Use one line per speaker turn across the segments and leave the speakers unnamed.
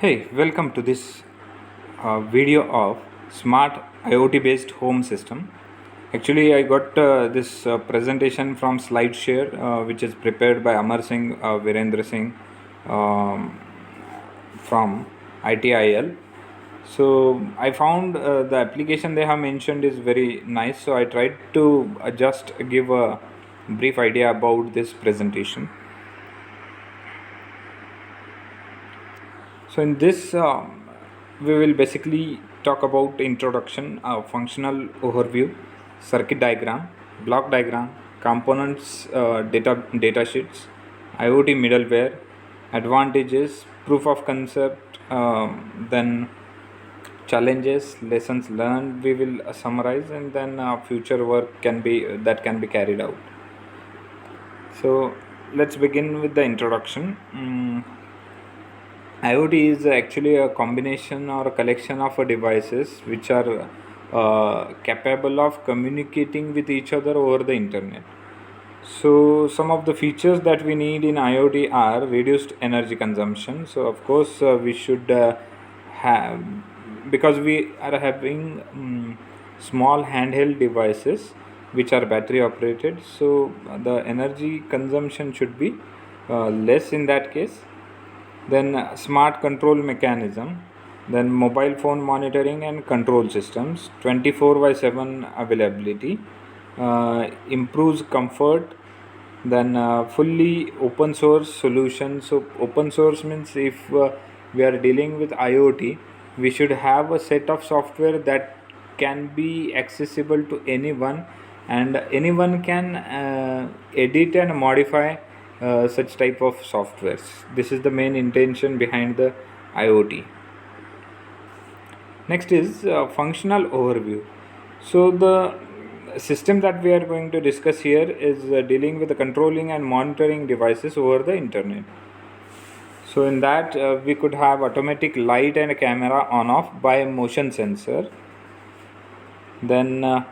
Hey, welcome to this video of smart IoT based home system. Actually, I got this presentation from SlideShare, which is prepared by Amar Singh Virendra Singh um, from ITIL. So I found the application they have mentioned is very nice. So I tried to just give a brief idea about this presentation. So in this, we will basically talk about introduction, functional overview, circuit diagram, block diagram, components, data sheets, IoT middleware, advantages, proof of concept, then challenges, lessons learned. We will summarize, and then future work can be carried out. So let's begin with the introduction. IoT is actually a combination or a collection of devices which are capable of communicating with each other over the internet. So, some of the features that we need in IoT are reduced energy consumption. So, of course, we should have, because we are having small handheld devices which are battery operated. So, the energy consumption should be less in that case. Then smart control mechanism, then mobile phone monitoring and control systems, 24 by 7 availability, improves comfort, then fully open source solution. So open source means if we are dealing with IoT, we should have a set of software that can be accessible to anyone, and anyone can edit and modify such type of softwares. This is the main intention behind the IoT. Next is functional overview. So the system that we are going to discuss here is dealing with the controlling and monitoring devices over the internet. So in that we could have automatic light and camera on off by motion sensor, then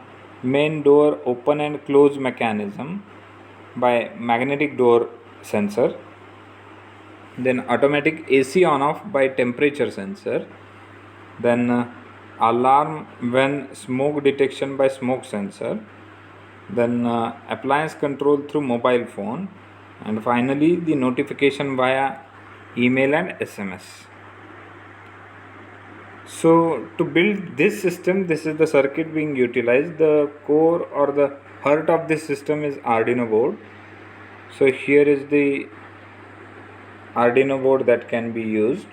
main door open and close mechanism by magnetic door sensor, then automatic AC on off by temperature sensor, then alarm when smoke detection by smoke sensor, then appliance control through mobile phone, and finally the notification via email and SMS. So to build this system, this is the circuit being utilized. The core or the heart of this system is Arduino board. So here is the Arduino board that can be used.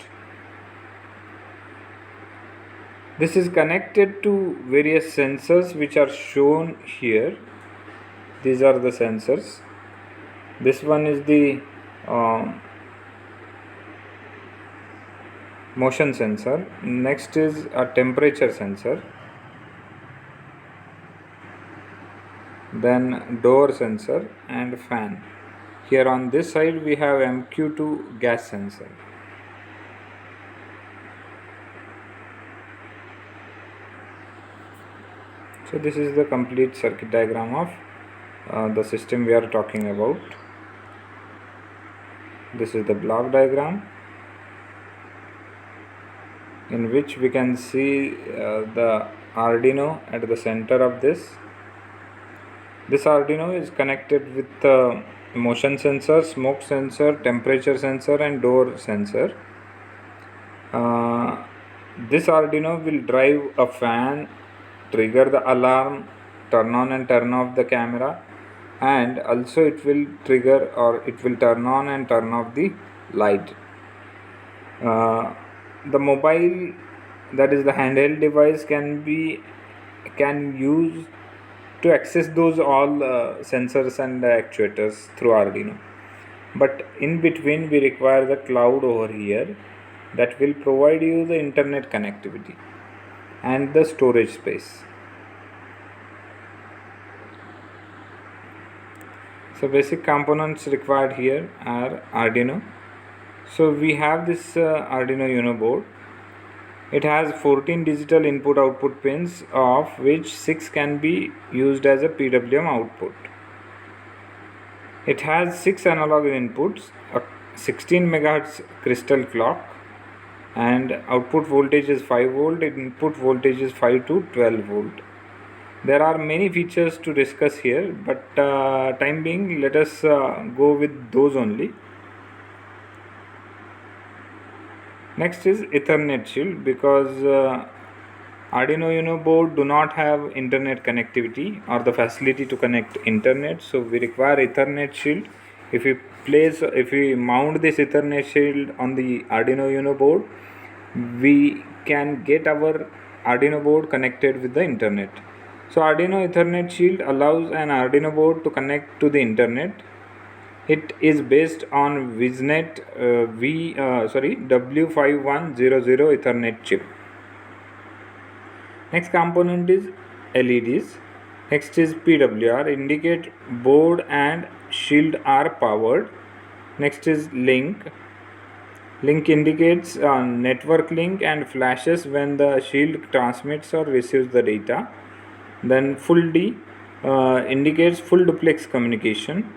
This is connected to various sensors which are shown here. These are the sensors. This one is the motion sensor. Next is a temperature sensor. Then door sensor and fan. Here on this side we have MQ2 gas sensor. So this is the complete circuit diagram of the system we are talking about. This is the block diagram, in which we can see the Arduino at the center of this. This Arduino is connected with the motion sensor, smoke sensor, temperature sensor and door sensor. This Arduino will drive a fan, trigger the alarm, turn on and turn off the camera, and also it will trigger or it will turn on and turn off the light. The mobile, that is the handheld device, can use to access those all sensors and actuators through Arduino. But in between we require the cloud over here that will provide you the internet connectivity and the storage space. So basic components required here are Arduino. So we have this Arduino Uno board. It has 14 digital input output pins, of which 6 can be used as a PWM output. It has 6 analog inputs, a 16 MHz crystal clock, and output voltage is 5 volt, input voltage is 5 to 12 volt. There are many features to discuss here, but time being, let us go with those only. Next is Ethernet shield, because Arduino Uno board do not have internet connectivity or the facility to connect internet, so we require Ethernet shield. If we mount this Ethernet shield on the Arduino Uno board, we can get our Arduino board connected with the internet. So Arduino Ethernet shield allows an Arduino board to connect to the internet. It is based on Viznet W5100 Ethernet chip. Next component is LEDs. Next is PWR, indicate board and shield are powered. Next is link. Link indicates network link and flashes when the shield transmits or receives the data. Then full D indicates full duplex communication.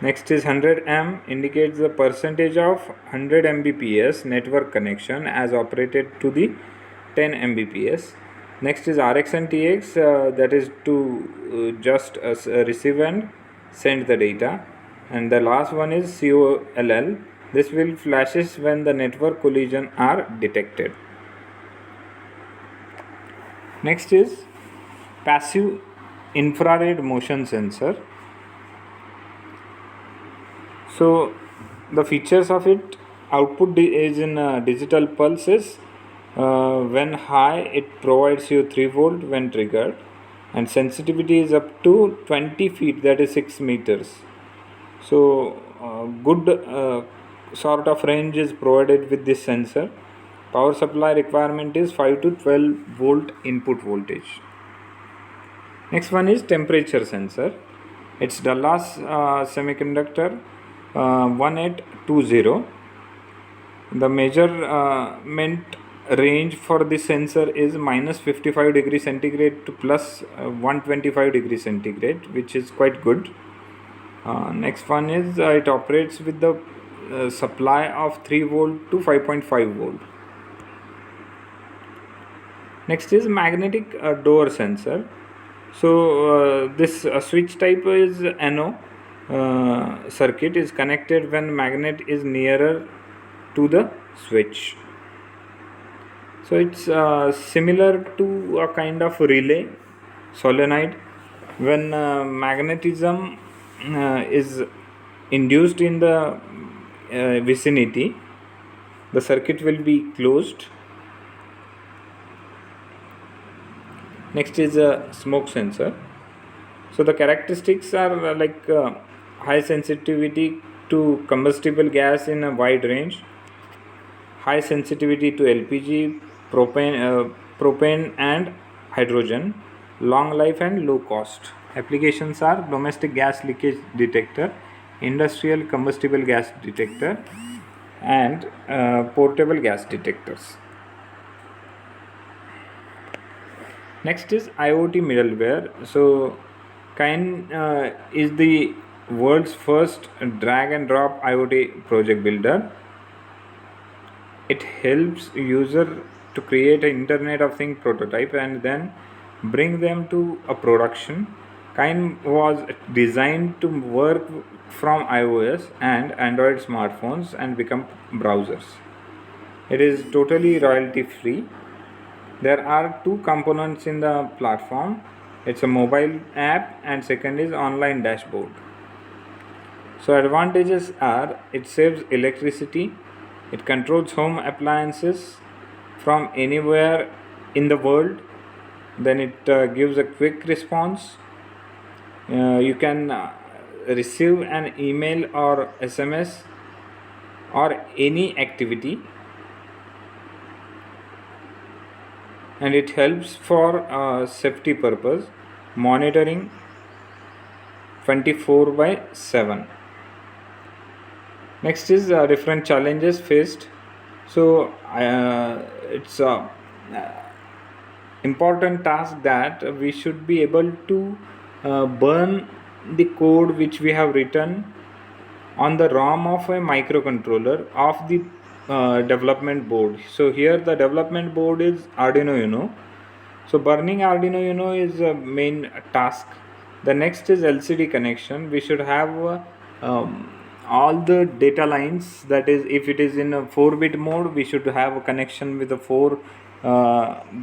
Next is 100M, indicates the percentage of 100 Mbps network connection as operated to the 10 Mbps. Next is RX and TX, that is to just receive and send the data. And the last one is COLL. This will flashes when the network collision are detected. Next is passive infrared motion sensor. So the features of it: output is in digital pulses. When high, it provides you 3 volt when triggered, and sensitivity is up to 20 feet, that is 6 meters. So good sort of range is provided with this sensor. Power supply requirement is 5 to 12 volt input voltage. Next one is temperature sensor. It's Dallas Semiconductor 1820. The measurement range for this sensor is minus 55 degrees centigrade to plus 125 degrees centigrade, which is quite good. Next one is it operates with the supply of 3 volt to 5.5 volt. Next is magnetic door sensor. So this switch type is NO circuit is connected when magnet is nearer to the switch. So it's similar to a kind of relay solenoid. When magnetism is induced in the vicinity, the circuit will be closed. Next is a smoke sensor. So the characteristics are like high sensitivity to combustible gas in a wide range, high sensitivity to LPG, propane and hydrogen, long life and low cost. Applications are domestic gas leakage detector, industrial combustible gas detector, and portable gas detectors. Next is IoT middleware. So Kine is the world's first drag and drop IoT project builder. It helps user to create an Internet of Things prototype and then bring them to a production. Kine was designed to work from iOS and Android smartphones and become browsers. It is totally royalty free. There are two components in the platform. It's a mobile app and second is online dashboard. So advantages are it saves electricity, it controls home appliances from anywhere in the world, then it gives a quick response. You can receive an email or SMS or any activity, and it helps for safety purpose, monitoring 24/7. Next is different challenges faced. So it's a important task that we should be able to burn the code which we have written on the ROM of a microcontroller of the development board. So here the development board is Arduino Uno. So burning Arduino Uno is a main task. The next is LCD connection. We should have all the data lines. That is, if it is in a 4-bit mode, we should have a connection with the 4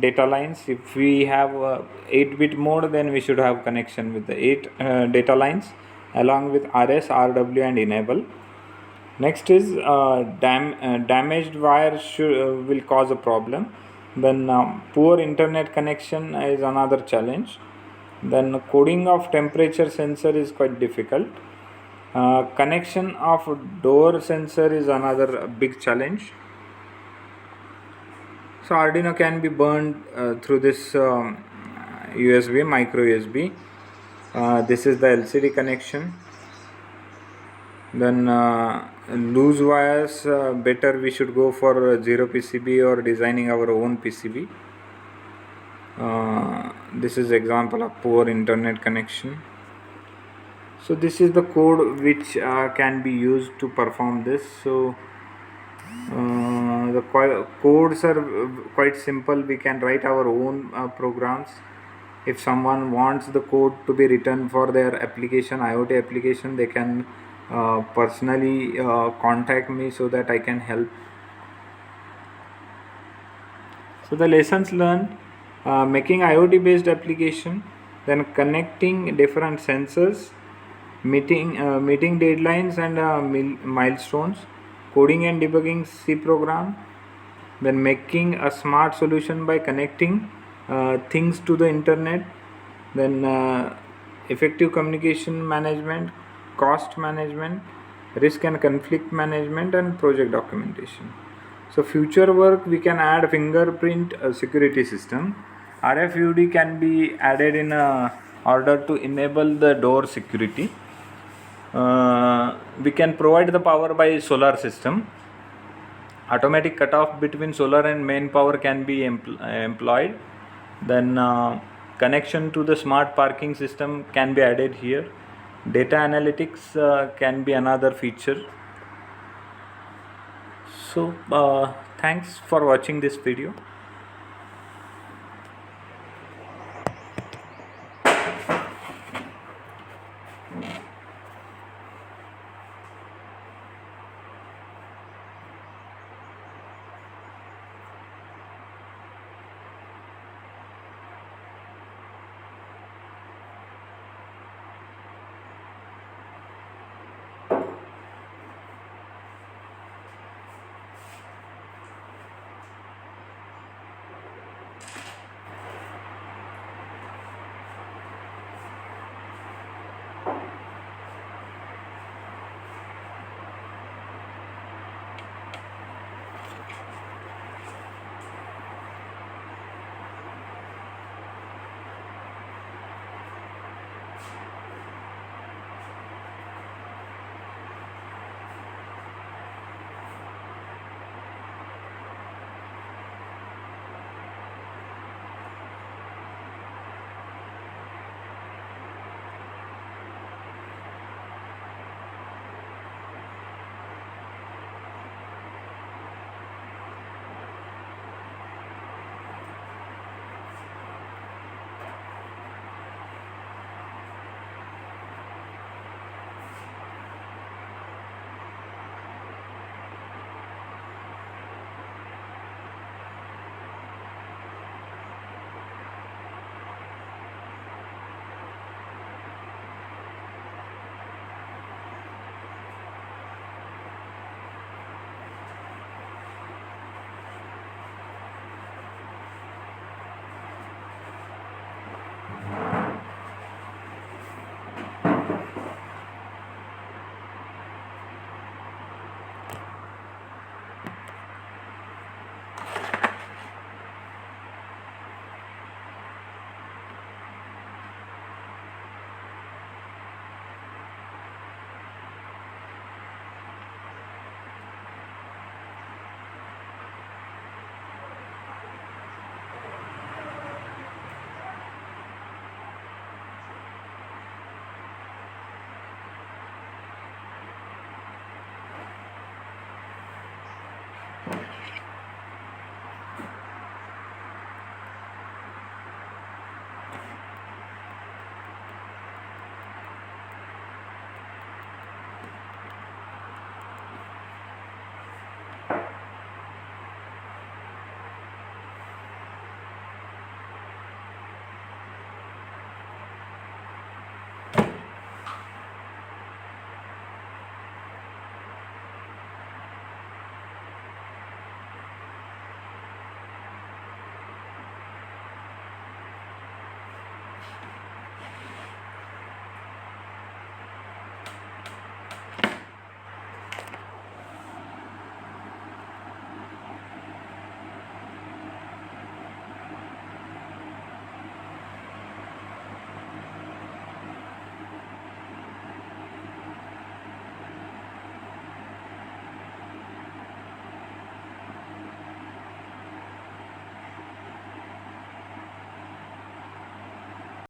data lines. If we have 8-bit mode, then we should have connection with the 8 data lines along with RS, RW and enable. Next is damaged wire will cause a problem. Then poor internet connection is another challenge. Then coding of temperature sensor is quite difficult. Connection of door sensor is another big challenge. So Arduino can be burned through this USB, micro USB. This is the LCD connection. Then loose wires, better we should go for zero PCB or designing our own PCB. This is example of poor internet connection. So this is the code which can be used to perform this. So the codes are quite simple. We can write our own programs. If someone wants the code to be written for their application, IoT application, they can personally contact me so that I can help. So the lessons learned: making IoT based application, then connecting different sensors, meeting deadlines and milestones, coding and debugging C program, then making a smart solution by connecting things to the internet, then effective communication management, cost management, risk and conflict management and project documentation. So future work, we can add fingerprint security system. RFID can be added in order to enable the door security. We can provide the power by solar system. Automatic cutoff between solar and main power can be employed. Then connection to the smart parking system can be added here. Data analytics can be another feature. So thanks for watching this video.